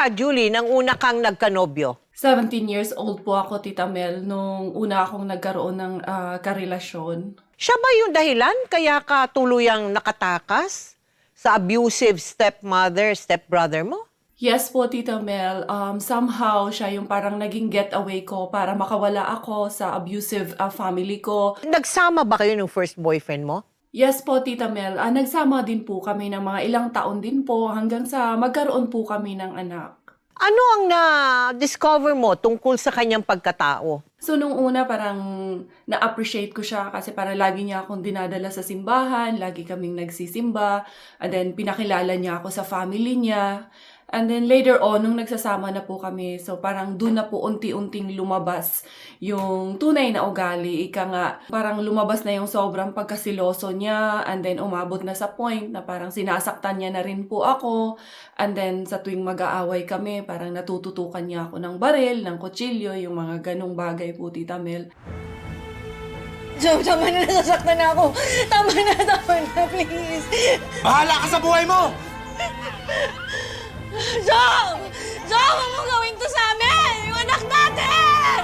ka, Julie, nang una kang nagkanobyo? 17 years old po ako, Tita Mel, nung una akong nagkaroon ng karelasyon. Siya ba yung dahilan kaya ka tuluyang nakatakas sa abusive stepmother, stepbrother mo? Yes po, Tita Mel. Somehow, siya yung parang naging getaway ko para makawala ako sa abusive family ko. Nagsama ba kayo ng first boyfriend mo? Yes po, Tita Mel. Nagsama din po kami ng mga ilang taon din po hanggang sa magkaroon po kami ng anak. Ano ang na-discover mo tungkol sa kanyang pagkatao? So, nung una, parang na-appreciate ko siya kasi parang lagi niya akong dinadala sa simbahan, lagi kaming nagsisimba, and then pinakilala niya ako sa family niya. And then later on, nung nagsasama na po kami, so parang doon na po unti-unting lumabas yung tunay na ugali. Ika nga, parang lumabas na yung sobrang pagkasiloso niya, and then umabot na sa point na parang sinasaktan niya na rin po ako. And then sa tuwing mag-aaway kami, parang natututukan niya ako ng baril, ng kutsilyo, yung mga ganong bagay po, Tita Mel. Job, tama na, nasasaktan na ako. Tama na, please. Bahala ka sa buhay mo! Job! Job, huwag mo gawin to sa amin! Yung anak natin!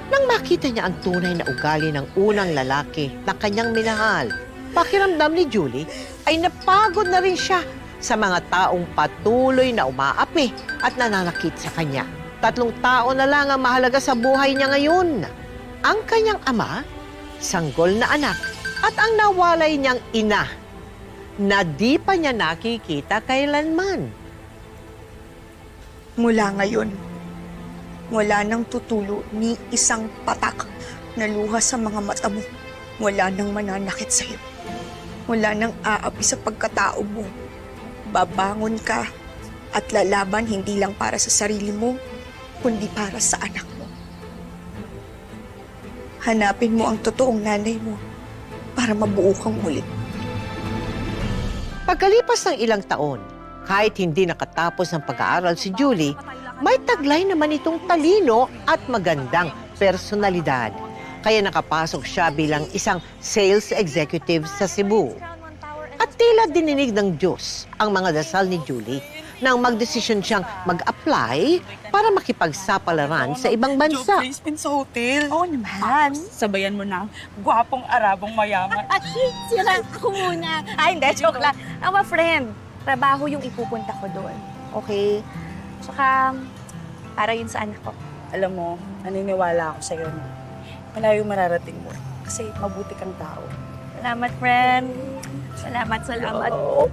Nang makita niya ang tunay na ugali ng unang lalaki na kanyang minahal, pakiramdam ni Julie ay napagod na rin siya sa mga taong patuloy na umaapi at nananakit sa kanya. 3 tao na lang ang mahalaga sa buhay niya ngayon. Ang kanyang ama, sanggol na anak, at ang nawalay niyang ina na di pa niya nakikita kailanman. Mula ngayon, wala nang tutulo ni isang patak na luha sa mga mata mo. Wala nang mananakit sa'yo. Wala nang aapi sa pagkatao mo. Babangon ka at lalaban hindi lang para sa sarili mo, kundi para sa anak mo. Hanapin mo ang totoong nanay mo para mabuo kang muli. Pagkalipas ng ilang taon, kahit hindi nakatapos ng pag-aaral si Julie, may taglay naman itong talino at magandang personalidad. Kaya nakapasok siya bilang isang sales executive sa Cebu. At tila dininig ng Diyos ang mga dasal ni Julie nang magdesisyon siyang mag-apply para makipagsapalaran sa ibang bansa. Placement sa hotel. Oo naman. Sabayan mo na ang gwapong Arabong mayaman. At sila ako muna. Ay, hindi, joke lang. Ang friend, trabaho yung ipupunta ko doon. Okay? Tsaka, para yun sa anak ko. Alam mo, naniniwala ako sa'yo na malayo mararating mo kasi mabuti kang tao. Salamat, friend. Salamat.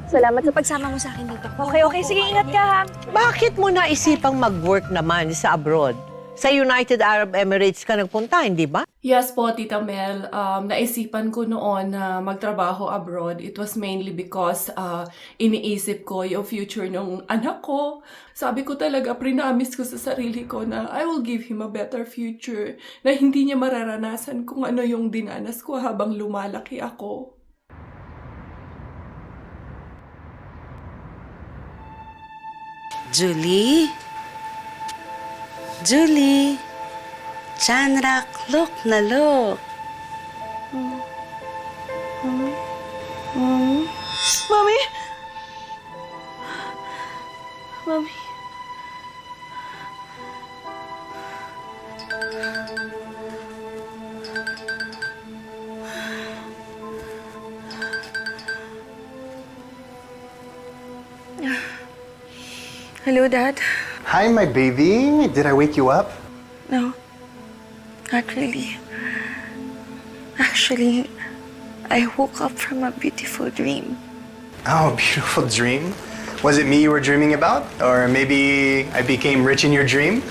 Salamat sa pagsama mo sa akin dito. Okay. Sige, ingat ka, ha? Bakit mo naisipang mag-work naman sa abroad? Sa United Arab Emirates ka nagpunta, hindi ba? Yes po, Tita Mel. Naisipan ko noon na magtrabaho abroad. It was mainly because iniisip ko yung future ng anak ko. Sabi ko talaga, prinamis ko sa sarili ko na I will give him a better future, na hindi niya mararanasan kung ano yung dinanas ko habang lumalaki ako. Julie? Julie? Chanrak, look na look. Mami! Mami. Hello, Dad. Hi, my baby. Did I wake you up? No, not really. Actually, I woke up from a beautiful dream. Oh, beautiful dream. Was it me you were dreaming about? Or maybe I became rich in your dream?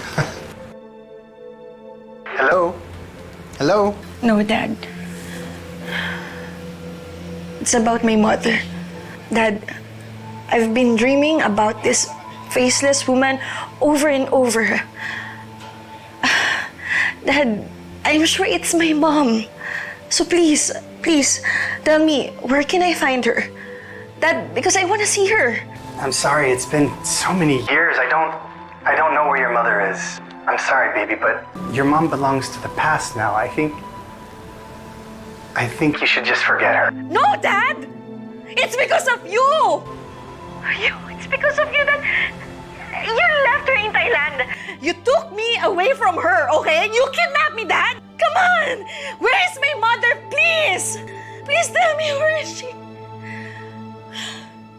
Hello? Hello? No, Dad. It's about my mother. Dad, I've been dreaming about this faceless woman over and over. Dad, I'm sure it's my mom. So please, tell me, where can I find her? Dad, because I want to see her. I'm sorry, it's been so many years. I I don't know where your mother is. I'm sorry, baby, but your mom belongs to the past now. I think you should just forget her. No, Dad! It's because of you! It's because of you that you left her in Thailand. You took me away from her, okay? You kidnapped me, Dad! Come on! Where is my mother? Please! Please tell me, where is she?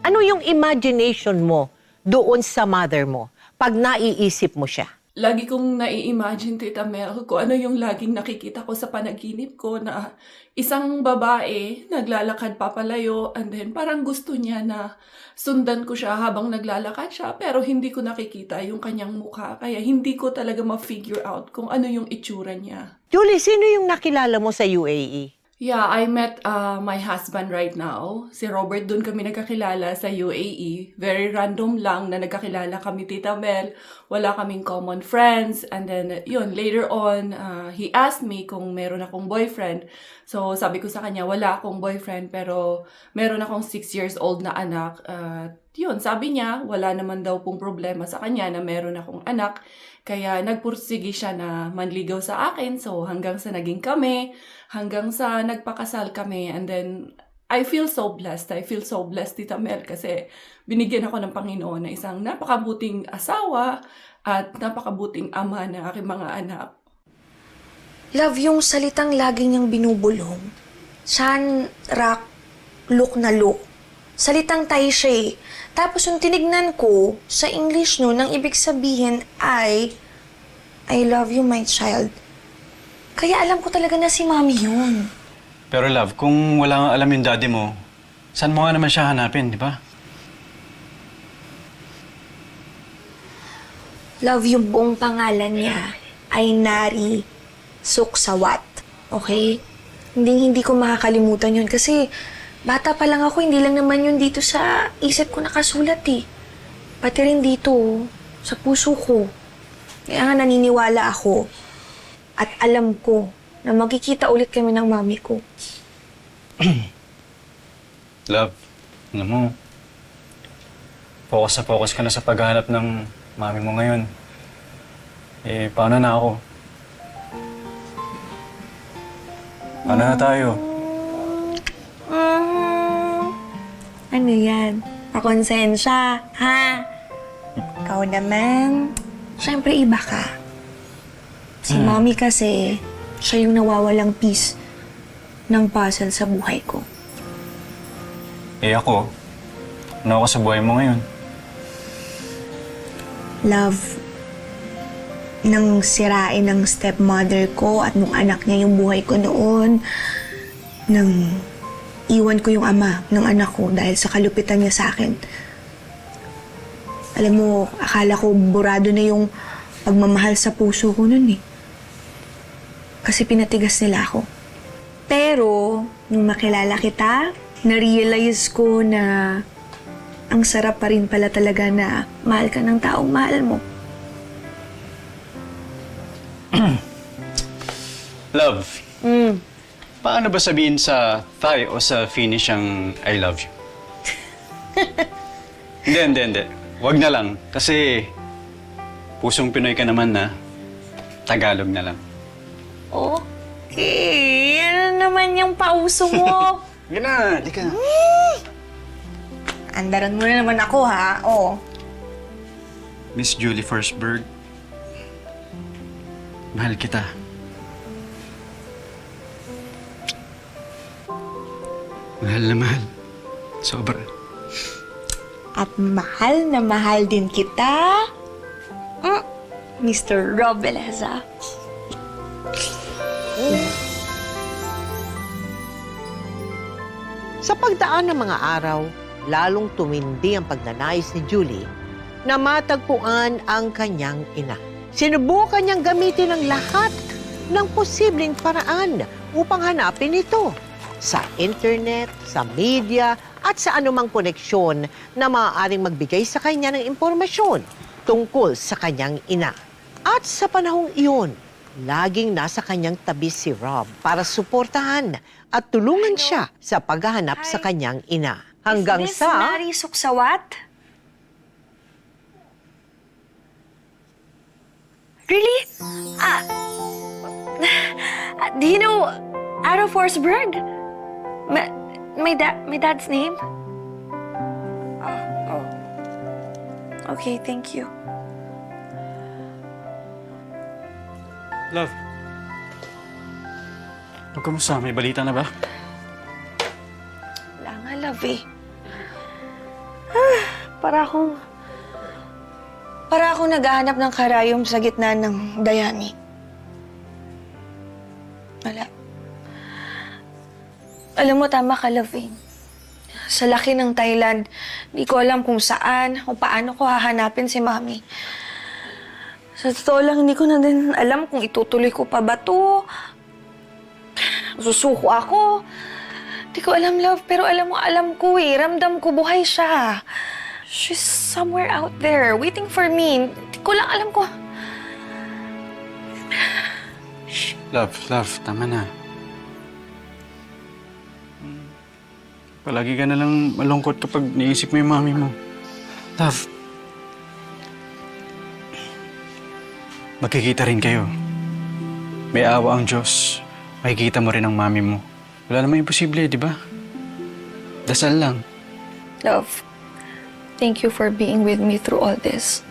Ano yung imagination mo doon sa mother mo pag naiisip mo siya? Lagi kong nai-imagine, Tita Mel, kung ano yung laging nakikita ko sa panaginip ko na isang babae naglalakad papalayo and then parang gusto niya na sundan ko siya habang naglalakad siya pero hindi ko nakikita yung kanyang mukha kaya hindi ko talaga ma-figure out kung ano yung itsura niya. Julie, sino yung nakilala mo sa UAE? Yeah, I met my husband right now. Si Robert, doon kami nagkakilala sa UAE. Very random lang na nagkakilala kami, Tita Mel. Wala kaming common friends. And then, yun, later on, he asked me kung meron akong boyfriend. So, sabi ko sa kanya, wala akong boyfriend, pero meron akong 6 years old na anak. Yun, sabi niya, wala naman daw pong problema sa kanya na meron akong anak. Kaya nagpursige siya na manligaw sa akin. So, hanggang sa naging kami, hanggang sa nagpakasal kami. And then, I feel so blessed. I feel so blessed, Tita Mel, kasi binigyan ako ng Panginoon na isang napakabuting asawa at napakabuting ama ng aking mga anak. Love, yung salitang lagi niyang binubulong. Chan, rak, look na look. Salitang Thai siya eh. Tapos yung tinignan ko, sa English no, nang ibig sabihin ay, I love you, my child. Kaya alam ko talaga na si Mami yun. Pero love, kung wala nga alam yung daddy mo, saan mo nga naman siya hanapin, di ba? Love, yung buong pangalan niya ay Nari Suksawat. Okay? Hindi ko makakalimutan yun kasi bata pa lang ako, hindi lang naman yun dito sa isip ko nakasulat eh. Pati rin dito, sa puso ko. Kaya nga naniniwala ako. At alam ko na magkikita ulit kami ng mami ko. Love, alam mo, focus ka na sa paghahanap ng mami mo ngayon. Eh, paano na ako? Paano na tayo? Ano yan? Pakonsensya, ha? Ikaw naman, syempre iba ka. Si Mami kasi, siya yung nawawalang piece ng puzzle sa buhay ko. Eh ako, ano ako sa buhay mo ngayon? Love, nang sirain ng stepmother ko at nung anak niya yung buhay ko noon, nang iwan ko yung ama ng anak ko dahil sa kalupitan niya sa akin. Alam mo, akala ko burado na yung pagmamahal sa puso ko nun eh. Kasi pinatigas nila ako. Pero, nung makilala kita, na-realize ko na ang sarap pa rin pala talaga na mahal ka ng taong mahal mo. Love, paano ba sabihin sa Thai o sa Finnish ang I love you? Hindi. Wag na lang. Kasi pusong Pinoy ka naman na Tagalog na lang. Okay. Ano naman yung pauso mo? Sige na, di ka. Andaran mo na naman ako, ha? Oh. Miss Julie Forsberg, mahal kita. Mahal na mahal. Sobra. At mahal na mahal din kita, Mr. Rob Beleza. Sa pagdaan ng mga araw, lalong tumindi ang pagnanais ni Julie na matagpuan ang kanyang ina. Sinubukan niyang gamitin ang lahat ng posibleng paraan upang hanapin ito sa internet, sa media, at sa anumang koneksyon na maaaring magbigay sa kanya ng impormasyon tungkol sa kanyang ina. At sa panahong iyon, laging nasa kanyang tabi si Rob para suportahan at tulungan siya sa paghahanap sa kanyang ina. Hanggang Is this sa... Nari Suksawat? Really? Do you know Aro Forsberg? My dad's name? Oh. Okay, thank you. Love. Kamusta? May balita na ba? Wala nga, love eh. Para akong naghahanap ng karayom sa gitna ng dayami. Wala. Alam mo, tama ka, love eh. Sa laki ng Thailand, di ko alam kung saan o paano ko hahanapin si Mami. Sa totoo lang, hindi ko na din alam kung itutuloy ko pa ba to. Susuko ako. Di ko alam, love, pero alam ko eh. Ramdam ko buhay siya. She's somewhere out there, waiting for me. Di ko lang alam ko. Love, tama na. Palagi ka na lang malungkot kapag niisip mo yung mami mo. Love. Magkikita rin kayo. May awa ang Diyos. Makikita mo rin ang mami mo. Wala namang imposible, di ba? Dasal lang. Love, thank you for being with me through all this.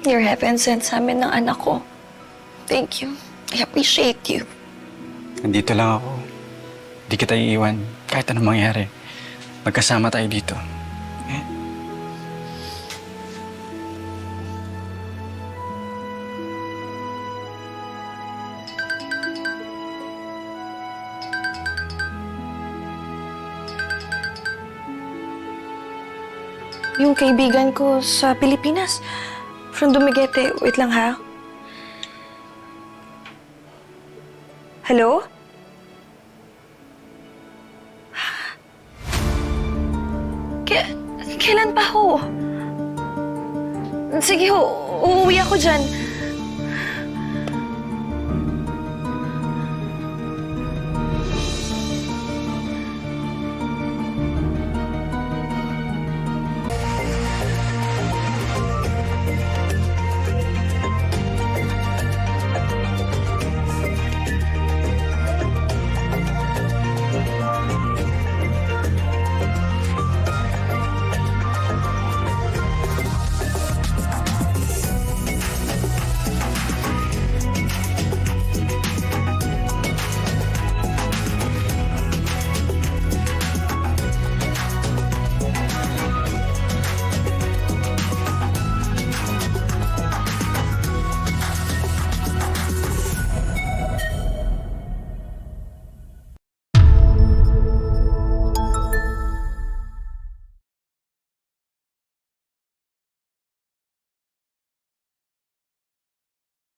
You're heaven sent sa amin ng anak ko. Thank you. I appreciate you. Nandito lang ako. Di kita iiwan. Kahit anong mangyari. Magkasama tayo dito. Eh? Yung kaibigan ko sa Pilipinas. From Dumaguete. Wait lang ha. Hello? Kailan pa ho? Sige ho, uuwi ako dyan.